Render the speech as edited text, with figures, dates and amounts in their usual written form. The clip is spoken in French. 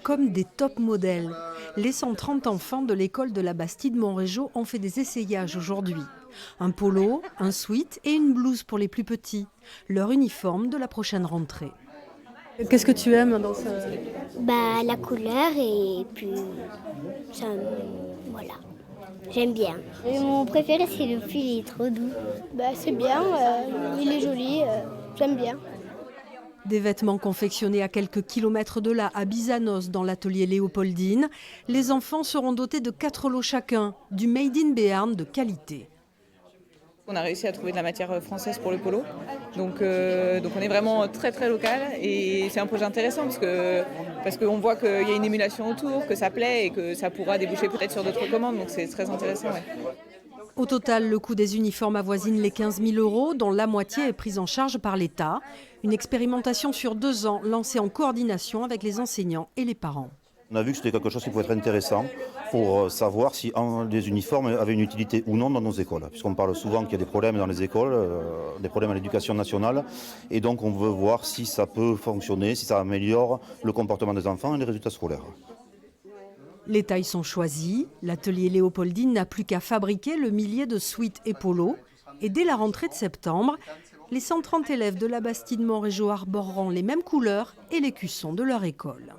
comme des top modèles. Les 130 enfants de l'école de la Bastide Montrégeau ont fait des essayages aujourd'hui. Un polo, un sweat et une blouse pour les plus petits. Leur uniforme de la prochaine rentrée. Qu'est-ce que tu aimes dans ce... La couleur et puis ça, voilà, j'aime bien. Et mon préféré c'est le pull, il est trop doux. C'est bien, il est joli, j'aime bien. Des vêtements confectionnés à quelques kilomètres de là, à Bizanos, dans l'atelier Léopoldine. Les enfants seront dotés de 4 lots chacun, du Made in Béarn de qualité. On a réussi à trouver de la matière française pour le polo, donc on est vraiment très très local et c'est un projet intéressant parce qu'on voit qu'il y a une émulation autour, que ça plaît et que ça pourra déboucher peut-être sur d'autres commandes, donc c'est très intéressant. Ouais. Au total, le coût des uniformes avoisine les 15 000 €, dont la moitié est prise en charge par l'État. Une expérimentation sur 2 ans lancée en coordination avec les enseignants et les parents. On a vu que c'était quelque chose qui pouvait être intéressant pour savoir si les uniformes avaient une utilité ou non dans nos écoles. Puisqu'on parle souvent qu'il y a des problèmes dans les écoles, des problèmes à l'éducation nationale. Et donc on veut voir si ça peut fonctionner, si ça améliore le comportement des enfants et les résultats scolaires. Les tailles sont choisies. L'atelier Léopoldine n'a plus qu'à fabriquer le millier de sweats et polos. Et dès la rentrée de septembre, les 130 élèves de la Bastide Montrégeau arboreront les mêmes couleurs et l'écusson de leur école.